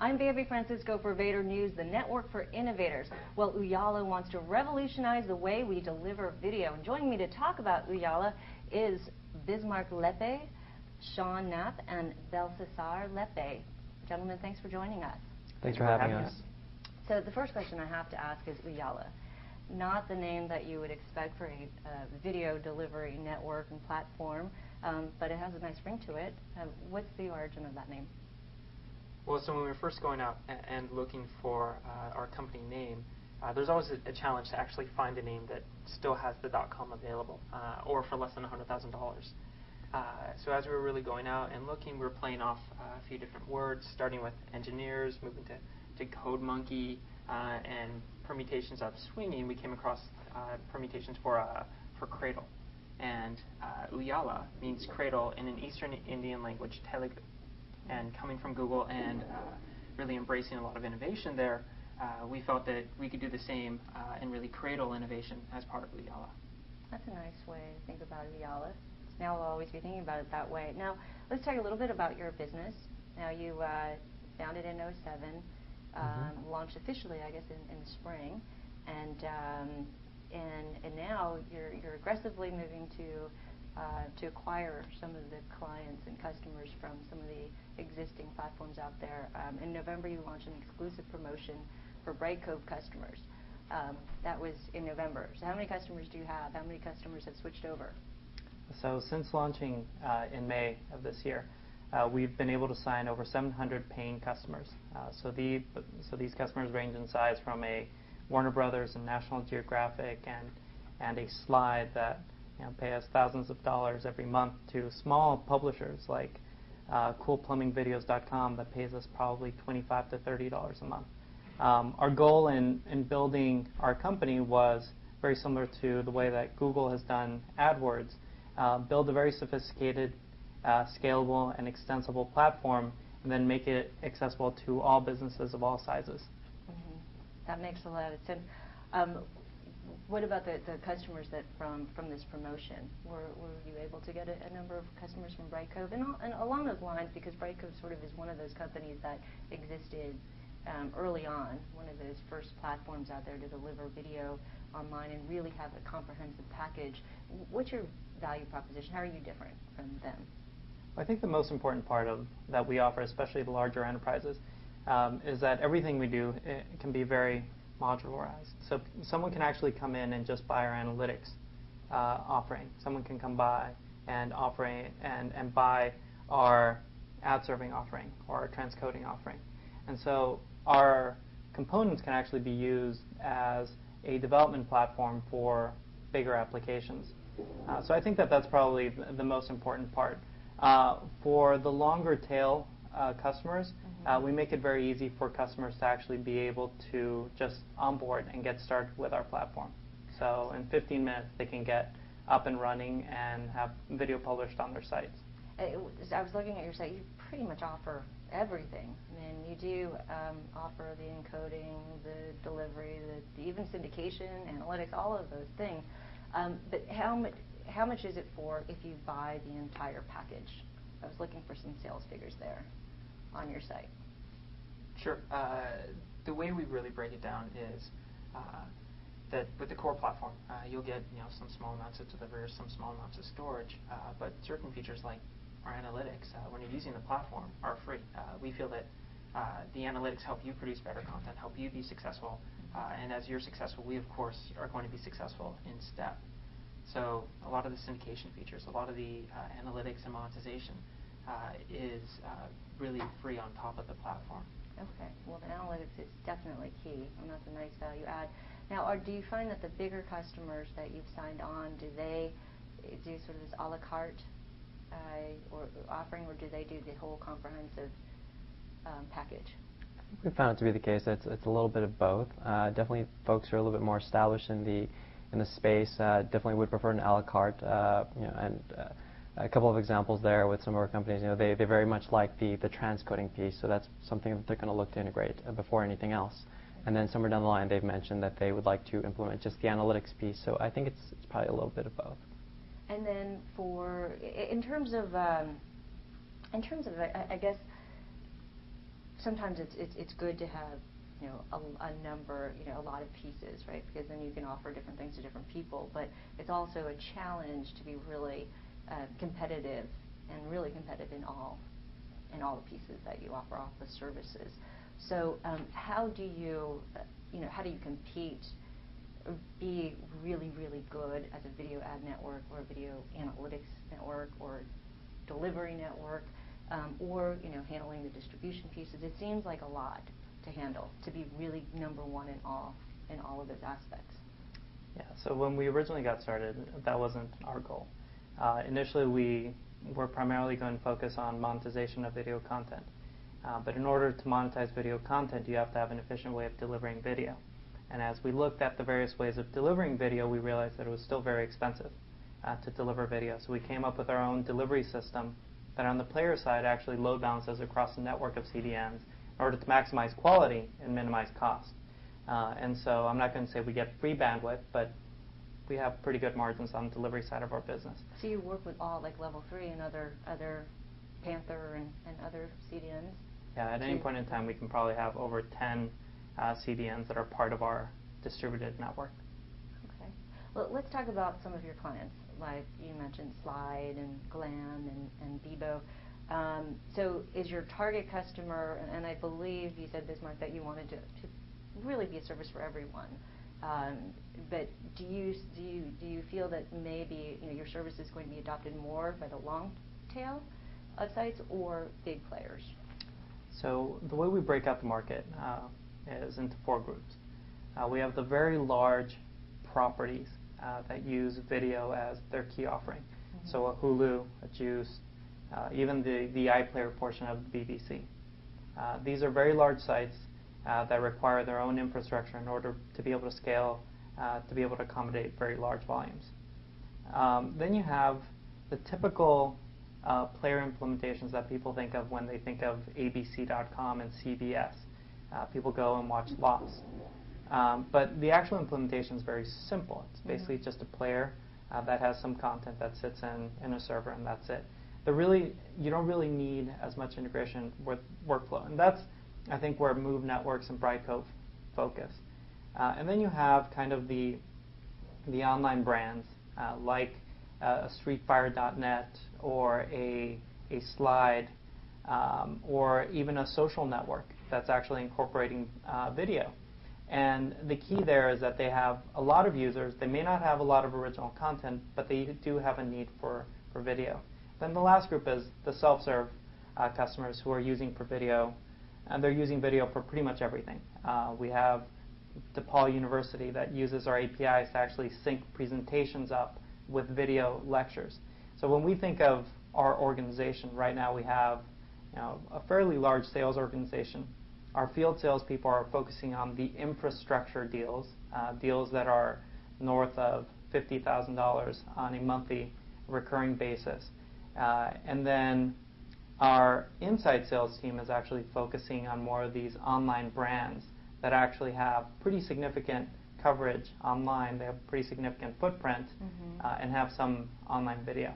I'm Bambi Francisco for Vader News, the network for innovators. Well, Ooyala wants to revolutionize the way we deliver video. And joining me to talk about Ooyala is Bismarck Lepe, Sean Knapp, and Belsasar Lepe. Gentlemen, thanks for joining us. Thanks for having us. So the first question I have to ask is Ooyala. Not the name that you would expect for a video delivery network and platform, but it has a nice ring to it. What's the origin of that name? Well, so when we were first going out and looking for our company name, there's always a challenge to actually find a name that still has the .com available, or for less than $100,000. So as we were really going out and looking, we were playing off a few different words, starting with engineers, moving to code monkey, and permutations of swinging. We came across permutations for cradle, and Ooyala means cradle in an Eastern Indian language, Telugu. And coming from Google and really embracing a lot of innovation there, we felt that we could do the same and really cradle innovation as part of Ooyala. That's a nice way to think about Ooyala. Now we'll always be thinking about it that way. Now, let's talk a little bit about your business. Now, you founded in '07, launched officially, I guess, in the spring, and now you're aggressively moving to acquire some of the clients and customers from some of the existing platforms out there. In November, you launched an exclusive promotion for Bright Cove customers. That was in November. So how many customers do you have? How many customers have switched over? So since launching in May of this year, we've been able to sign over 700 paying customers. So these customers range in size from a Warner Brothers and National Geographic and a Slide that pay us thousands of dollars every month, to small publishers like CoolPlumbingVideos.com that pays us probably $25 to $30 a month. Our goal in building our company was very similar to the way that Google has done AdWords, build a very sophisticated, scalable, and extensible platform, and then make it accessible to all businesses of all sizes. Mm-hmm. That makes a lot of sense. What about the customers that from this promotion? Were you able to get a number of customers from Bright Cove? And along those lines, because Bright Cove sort of is one of those companies that existed early on, one of those first platforms out there to deliver video online and really have a comprehensive package. What's your value proposition? How are you different from them? I think the most important part that we offer, especially the larger enterprises, is that everything we do can be very modularized. So someone can actually come in and just buy our analytics offering. Someone can come by and buy our ad serving offering or our transcoding offering. And so our components can actually be used as a development platform for bigger applications. So I think that's probably the most important part. For the longer tail customers, we make it very easy for customers to actually be able to just onboard and get started with our platform. So in 15 minutes, they can get up and running and have video published on their sites. I was looking at your site. You pretty much offer everything. I mean, you do offer the encoding, the delivery, the even syndication, analytics, all of those things. But how much is it for if you buy the entire package? I was looking for some sales figures there on your site. Sure. The way we really break it down is that with the core platform, you'll get some small amounts of delivery, some small amounts of storage, but certain features like our analytics, when you're using the platform, are free. We feel that the analytics help you produce better content, help you be successful, and as you're successful, we of course are going to be successful in step. So a lot of the syndication features, a lot of the analytics and monetization is really free on top of the platform. Okay. Well, the analytics is definitely key, and that's a nice value add. Now, do you find that the bigger customers that you've signed on, do they do sort of this a la carte or offering, or do they do the whole comprehensive package? We found it to be the case. It's a little bit of both. Definitely, folks who are a little bit more established in the space definitely would prefer an a la carte. And a couple of examples there with some of our companies. They very much like the transcoding piece, so that's something that they're going to look to integrate before anything else. And then somewhere down the line, they've mentioned that they would like to implement just the analytics piece. So I think it's probably a little bit of both. And then in terms of I guess sometimes it's good to have, you know, a number, you know, a lot of pieces, right? Because then you can offer different things to different people. But it's also a challenge to be really competitive and really competitive in all the pieces that you offer, all the services. So how do you, you know, how do you compete, or be really, really good as a video ad network or a video analytics network or delivery network, or, you know, handling the distribution pieces? It seems like a lot to handle, to be really number one in all of those aspects. Yeah, so when we originally got started, that wasn't our goal. Initially, we were primarily going to focus on monetization of video content. But in order to monetize video content, you have to have an efficient way of delivering video. And as we looked at the various ways of delivering video, we realized that it was still very expensive to deliver video. So we came up with our own delivery system that on the player side actually load balances across a network of CDNs in order to maximize quality and minimize cost. And so I'm not going to say we get free bandwidth, but we have pretty good margins on the delivery side of our business. So you work with all, like Level 3 and other Panther and other CDNs? Yeah, at any point in time, we can probably have over 10 CDNs that are part of our distributed network. Okay. Well, let's talk about some of your clients. Like you mentioned Slide and Glam and Bebo. So is your target customer, and I believe you said this, Mark, that you wanted to really be a service for everyone. But do you feel that maybe, you know, your service is going to be adopted more by the long tail of sites or big players? So the way we break out the market is into 4 groups. We have the very large properties that use video as their key offering. Mm-hmm. So a Hulu, a Juice, even the iPlayer portion of the BBC. These are very large sites that require their own infrastructure in order to be able to scale, to be able to accommodate very large volumes. Then you have the typical player implementations that people think of when they think of abc.com and CBS. People go and watch Lost. But the actual implementation is very simple. It's basically just a player that has some content that sits in a server, and that's it. You don't really need as much integration with workflow. And that's, I think, where Move Networks and Brightcove focus. And then you have kind of the online brands like streetfire.net or a Slide or even a social network that's actually incorporating video. And the key there is that they have a lot of users. They may not have a lot of original content, but they do have a need for video. Then the last group is the self-serve customers who are using for video, and they're using video for pretty much everything. We have DePaul University that uses our APIs to actually sync presentations up with video lectures. So when we think of our organization, right now we have, you know, a fairly large sales organization. Our field salespeople are focusing on the infrastructure deals, deals that are north of $50,000 on a monthly recurring basis. And then our inside sales team is actually focusing on more of these online brands that actually have pretty significant coverage online. They have a pretty significant footprint and have some online video.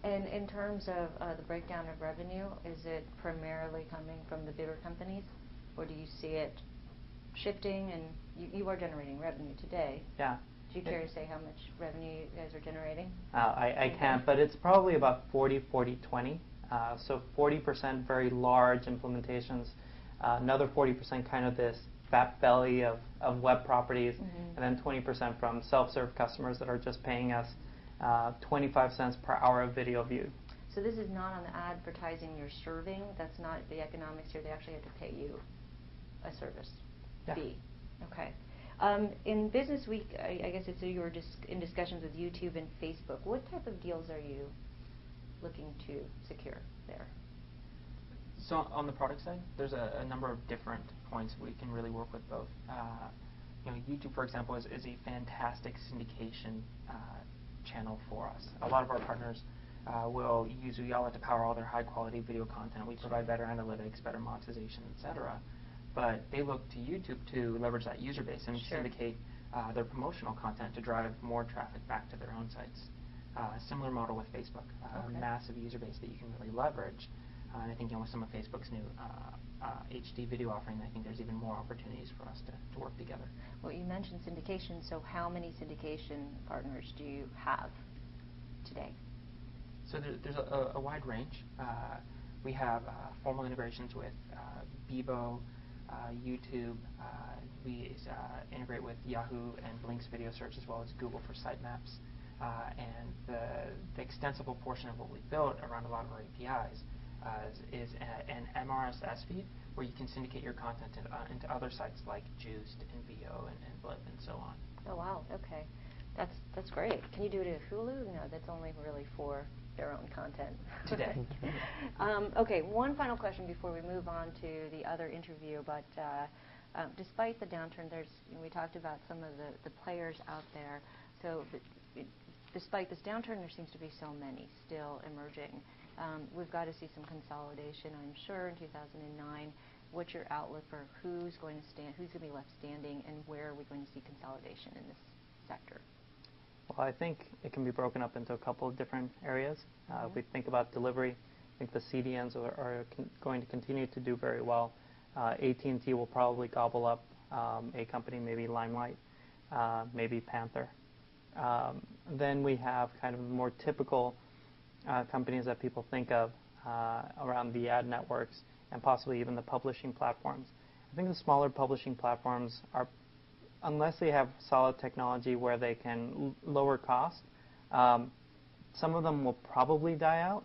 And in terms of the breakdown of revenue, is it primarily coming from the bigger companies, or do you see it shifting? And you are generating revenue today. Yeah. Do you care to say how much revenue you guys are generating? I can't, but it's probably about 40-40-20. So 40% very large implementations, another 40% kind of this fat belly of web properties, and then 20% from self-serve customers that are just paying us 25 cents per hour of video viewed. So this is not on the advertising you're serving? That's not the economics here? They actually have to pay you a service fee? Okay. In Business Week, I guess it's you were in discussions with YouTube and Facebook. What type of deals are you looking to secure there? So on the product side, there's a number of different points we can really work with both. You know, YouTube, for example, is a fantastic syndication channel for us. A lot of our partners will use Ooyala to power all their high-quality video content. We provide better analytics, better monetization, etc. But they look to YouTube to leverage that user base and syndicate their promotional content to drive more traffic back to their own sites. Similar model with Facebook, a massive user base that you can really leverage And I think with some of Facebook's new HD video offering, I think there's even more opportunities for us to work together. Well, you mentioned syndication, so how many syndication partners do you have today? So there's a wide range. We have formal integrations with Bebo, YouTube. We integrate with Yahoo and Blink's video search, as well as Google for sitemaps. And the extensible portion of what we built around a lot of our APIs is an MRSS feed where you can syndicate your content into other sites like Juiced and VO and Blip and so on. Oh wow, okay. That's great. Can you do it at Hulu? No, that's only really for their own content. Today. Okay, one final question before we move on to the other interview, but despite the downturn, we talked about some of the players out there. So despite this downturn, there seems to be so many still emerging. We've got to see some consolidation, I'm sure, in 2009. What's your outlook for who's going to be left standing, and where are we going to see consolidation in this sector? Well, I think it can be broken up into a couple of different areas. If we think about delivery, I think the CDNs are going to continue to do very well. AT&T will probably gobble up a company, maybe Limelight, maybe Panther. Then we have kind of more typical companies that people think of around the ad networks and possibly even the publishing platforms. I think the smaller publishing platforms are, unless they have solid technology where they can lower cost, some of them will probably die out.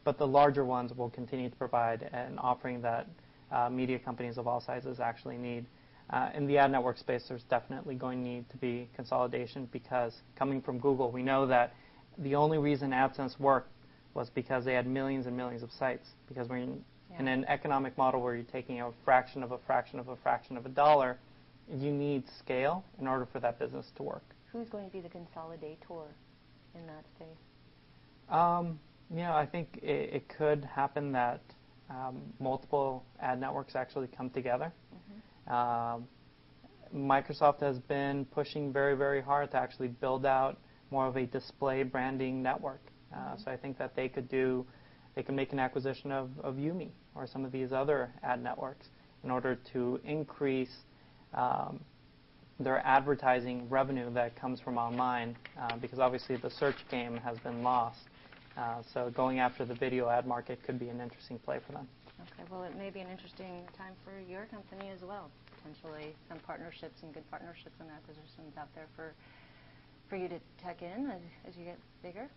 But the larger ones will continue to provide an offering that media companies of all sizes actually need. In the ad network space, there's definitely going to need to be consolidation, because coming from Google, we know that the only reason AdSense worked was because they had millions and millions of sites. Because when in an economic model where you're taking a fraction of a fraction of a fraction of a dollar, you need scale in order for that business to work. Who's going to be the consolidator in that space? I think it could happen that multiple ad networks actually come together. Microsoft has been pushing very, very hard to actually build out more of a display branding network. So I think that they could make an acquisition of Yumi or some of these other ad networks in order to increase their advertising revenue that comes from online, because obviously the search game has been lost. So going after the video ad market could be an interesting play for them. Okay, well, it may be an interesting time for your company as well. Potentially some partnerships, some good partnerships and acquisitions out there for you to tuck in as you get bigger.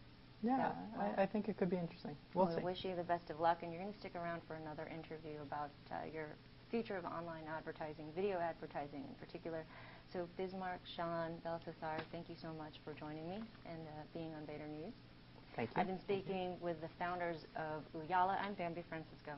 Yeah, so, I think it could be interesting. We'll see. We wish you the best of luck, and you're going to stick around for another interview about your future of online advertising, video advertising in particular. So Bismarck, Sean, Balthasar, thank you so much for joining me and being on Vader News. Thank you. I've been speaking with the founders of Ooyala. I'm Bambi Francisco.